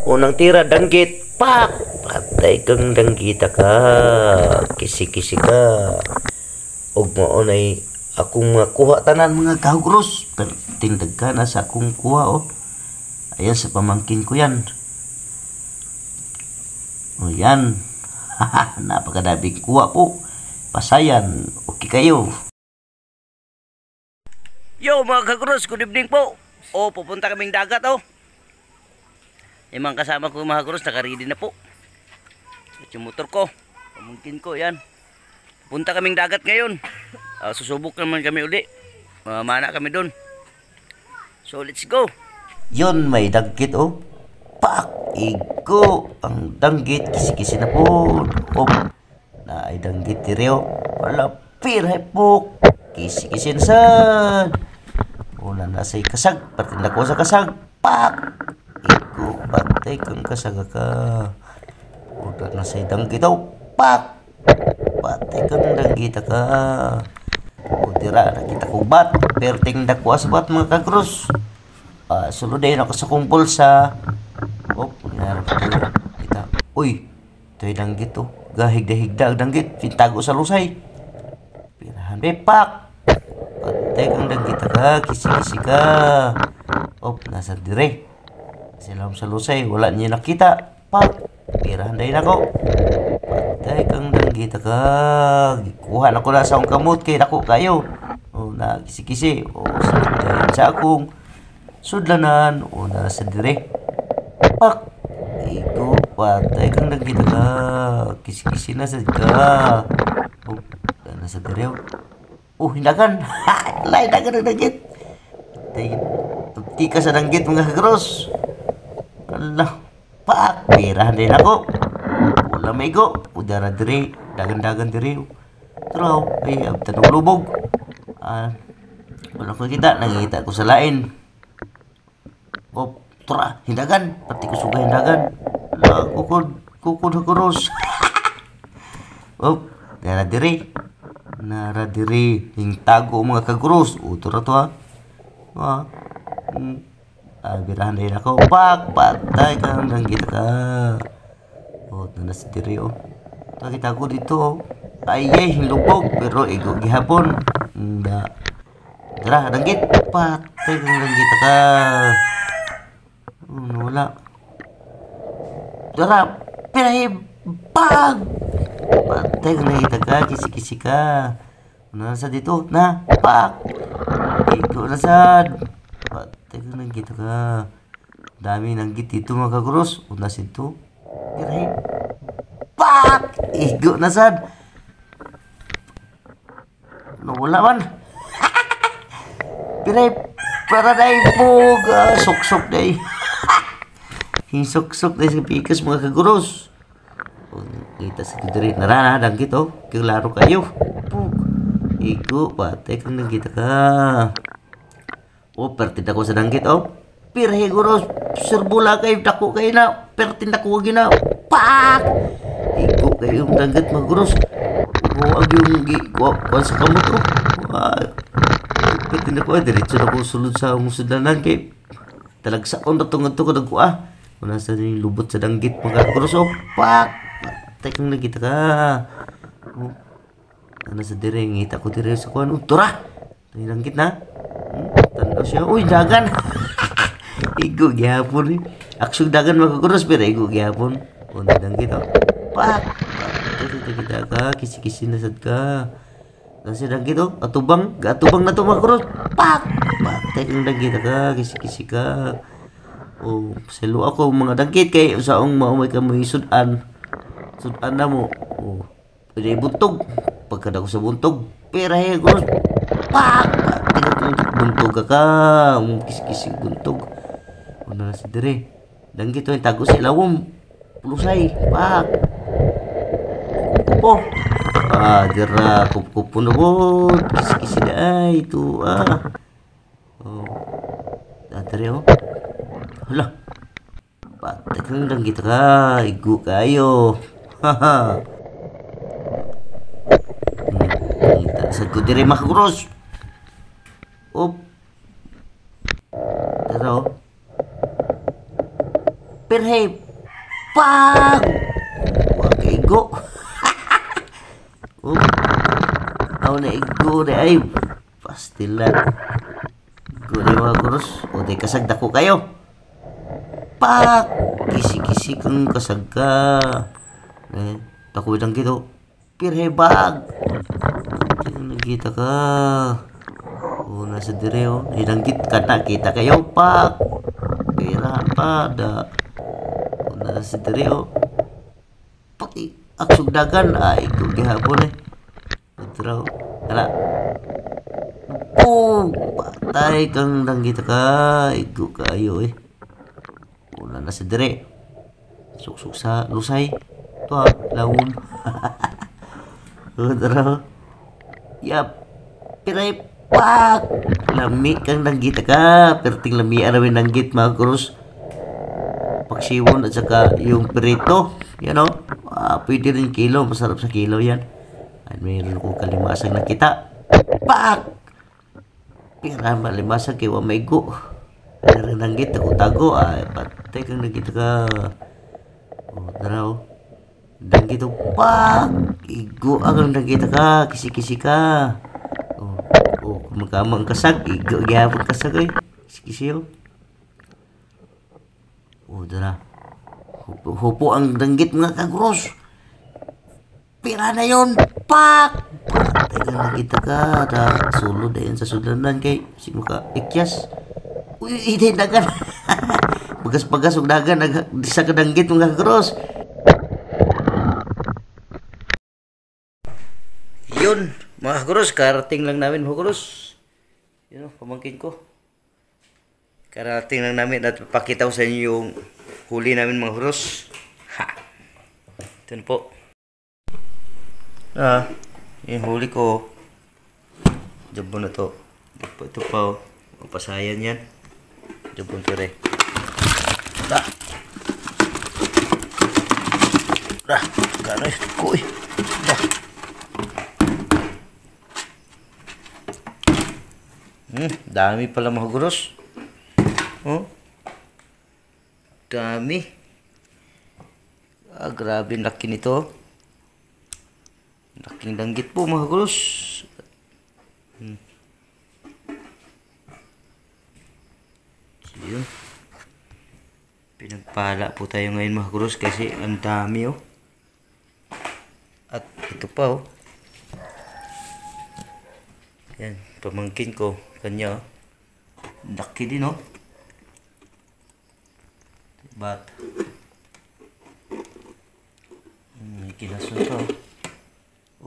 Unang tira, danggit. Pak! Patay kang danggita ka. Kisi-kisi ka. Og maunay akong makuha tanan mga kahugros. Pero tindag ka na sa akong kuha oh. Ayan sa pamangkin ko yan. O yan. Napakadabing kuha po. Pasayan. Okay kayo. Yo mga kahugros, good evening po. O pupunta kaming dagat oh. Yung mga kasama ko mga kahugros, nakaready na po. At yung motor ko, pamangkin ko yan. Punta kaming dagat ngayon. Susubok naman kami uli. Mamana kami dun. So let's go. Yun, may danggit oh. Pak! Igo! Ang danggit, kisi-kisi na po. Oh, na ay danggit tireo. Wala pirhay po. Kisi-kisi na sad. Una na say kasag. Patinda ko sa kasag. Pak! Igo, patay kang kasag ka. Una na say danggit oh. Pak! Patay kang danggit ka. O tira, nakita ko bat. Pero tingda ko asbat mga kagros. Suludayin ako sa kumpol sa nangyari pa ko kita. Uy, ito'y danggit oh. Gahigda-higda ang danggit. Pintago sa lusay. Pirahan bepak. Patay kang danggit ka. Kisi-kisi ka. Nasa dire. Silam sa lusay. Wala niya nakita. Pak. Pirahan dahin ako. Patay kang danggit ka. Kuhan ako na sa akong kamot. Kaya ako kayo. Na kisi-kisi. Suludayin sa akong sudlanan. Nasa dire. Pak! Ito, patay kang nagkita ka. Kisi-kisi na sa ka. Nasa direw. Hindagan. Hindagan na danggit. Tugti ka sa danggit mga kagros. Allah. Pak! Pirahan din ako. Wala may go. Udara dire. Dagan-dagan direw. Turaw. Ay, tanong lubog. Wala ko kita. Nangita ko sa lain. Tura, hindagan. Pati ko suga hindagan. Kukod hakuros. Nara diri. Hingtago mga kaguros. Tura to ha. Birahan din ako. Pak, patay ka hanggang kita ka. Nanas diri Kita ko dito Ay, hinlubog. Pero igo gihapon. Tara, danggit. Patay ka hanggang kita ka. Wala. Tara, pirahi bag. Patay ka nakita ka, kisi-kisi ka. Nasa dito, na, pak. Ikaw nasad. Patay ka nakita ka. Dami nanggit dito mga kagros. Nasa dito, pirahi pak. Ikaw nasad. Wala man. Pirahi para dahi bug. Sok-sok dahi. Hinsok-sok na sa pikas mga kaguros. Kita sa kudiri. Narana, danggit Kilaro kayo. Igo, patay kang danggit ka. Pertinda ko sa danggit Pirhe guros. Serbula kayo, dako kayo na. Pertinda ko wagi na. Pak! Igo kayo yung danggit mga guros. Huwag yung kuwan sa kamot Pertinda ko diretso na ko sulod sa musudlanan kay talagsa ko na tungod ko nagkuha. Nasa yung lubot sa danggit mga kagros pak! Patay kang nagkita ka. Nasa dire, ngita ko dire sa kuwan. Tura! Yung danggit na. Tanda siya. Dagan! Igo gihapon Aksong dagan mga kagros pero igo gihapon. Danggit pak! Patay kita ka. Kisi-kisi nasad ka. Nasa danggit atubang. Atubang na to mga kagros. Pak! Patay kang nagkita ka. Kisi-kisi ka. Selo ako mga danggit kay usaong maumay ka mo sudan na mo pwede buntog pagkada ko sa buntog pirahe ko pak buntog ka kis-kisi buntog na sa dire danggit yung tago sa ilawom pulusay pak kupo dira kupo na po kis-kisi na ay ito dire hala, patay kang danggit ka, igo kayo. Haha. Sa ko dire makagros. Tara Pirhe. Pag! Wakaigo. Ako na igo na ay. Pastilan. Igo na mga kuros. O di kasagda ko kayo. Pak! Kisi-kisi kang kasagka. Tako lang gito. Pirhe bag. Nagkita ka. O nasa dire o. Nilanggit ka na. Kita kayo. Pak! Pira pa. O nasa dire o. Pati aksugdagan. Ay, ikaw gihapon eh. Patraw. Hala. Oh! Patay kang langgit ka. Ikaw kayo eh. Wala na sa dire. Suksuk sa lusay. Ito ha, lawom. Tara. Yap. Piray pak. Lami kang nanggit ka. Perting lami arawin nanggit mga kurus. Paksiwon at saka yung perito. Yan o. Pwede rin kilo. Masarap sa kilo yan. Ay, mayroon kong kalimasang nakita. Pak. Pira malimasang kiwa may go. Pero nanggit ako tago ay patay kang nanggit ka. O tara o. Nanggit o pak. Igo ang nanggit ka. Kisi-kisi ka. O kung magkamang kasag. Igo gyapon kasag ay. Kisi-kisi o. O tara. Hupo ang nanggit mga kagros. Pira na yun. Pak. Patay kang nanggit ka. Sulod ayan sa sulanan kay si maka ikyas. Uy, hindi dagan. Bagas-bagas ug dagan sa kadanggit mga kagros. Yun, mga kagros, karating lang namin mga kagros. Yun, pamangkin ko. Karating lang namin at pakita ko sa inyo yung huli namin mga kagros. Ha. Ito na po. Yung huli ko. Jabo na to. Ito pa oh. Pasayan yan. Jabon tere. Da. Da. Ganas kuy. Da. Dami pala mga guros. Oh. Dami. Grabe laki nito. Laking langgit po mga guros. Yun. Pinagpala po tayo ngayon mga kuros kasi ang dami oh. At ito pa oh. Yan, pamangkin ko. Kanya oh. Laki din oh. Bat. May kinasun pa oh.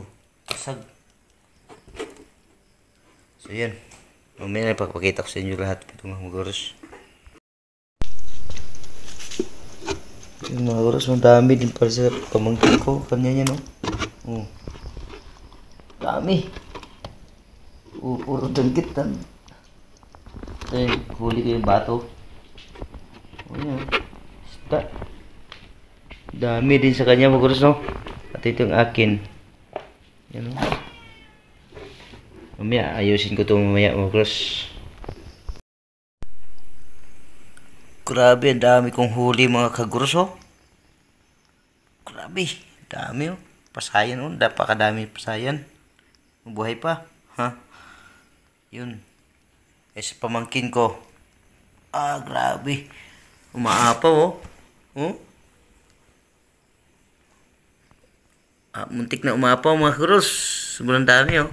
Oh, kasag. So yan. Mamaya na ipapakita ko sa inyo lahat ito mga kuros. Yung mga oras, ang dami din para sa pamangkin ko. Kanya niya, no? Oh. Dami. Puro danggit. Ito huli ko yung bato. Oh, yan. Isda. Dami din sa kanya, mga oras, no? At ito yung akin. Yan, no? Mamaya, ayusin ko ito mamaya, mga oras. Grabe, ang dami kong huli mga kaguros oh. Grabe, dami oh. Pasayan oh, napakadami pasayan. Mabuhay pa, ha? Yun. Eh sa pamangkin ko. Grabe. Umaapaw oh. Oh? Muntik na umapaw mga kaguros. Sobrang dami oh.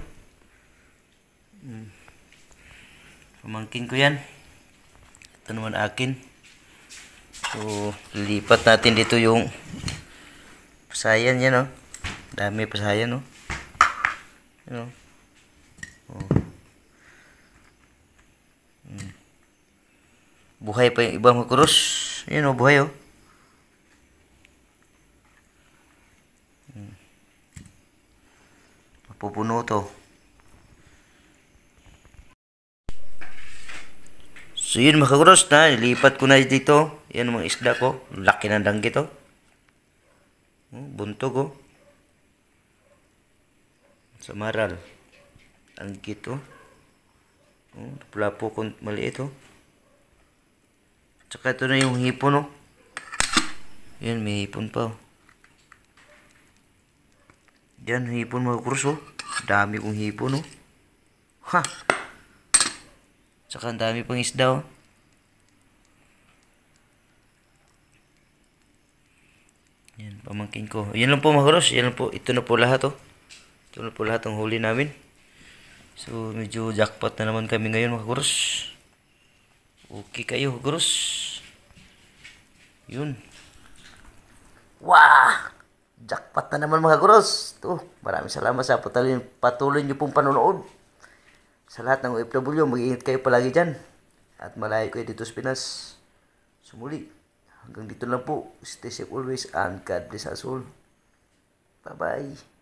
Pamangkin ko yan. Ito naman akin. So, lilipat natin dito yung pasayan yan, oh. Dami pasayan, oh. Yan, oh. Buhay pa yung ibang kuros. Yan, oh, buhay, oh. Mapupuno to. So yun mga kaguros na, ilipat ko na dito. Yan mga isda ko. Laki ng danggit oh. Buntog oh. Sa maral. Danggit oh. Pula po kung maliit oh. Tsaka ito na yung hipon oh. Yan, may hipon pa oh. Yan, hipon mga kurus oh. Dami kong hipon oh. Ha! Tsaka ang dami pang isda oh. Yan, pamangkin ko. Yan lang po mga kurus. Yan lang po. Ito na po lahat oh. Ito na po lahat ang huli namin. So, medyo jackpot na naman kami ngayon mga kurus. Okay kayo kurus. Yun. Wah! Jackpot na naman mga kurus. Ito, maraming salamat sa patuloy nyo pong panonood. Sa lahat ng OFW, mag-iingat kayo palagi dyan. At malayo kayo dito sa Pinas. Sumuli. Hanggang dito lang po. Stay safe always and God bless us all. Bye-bye.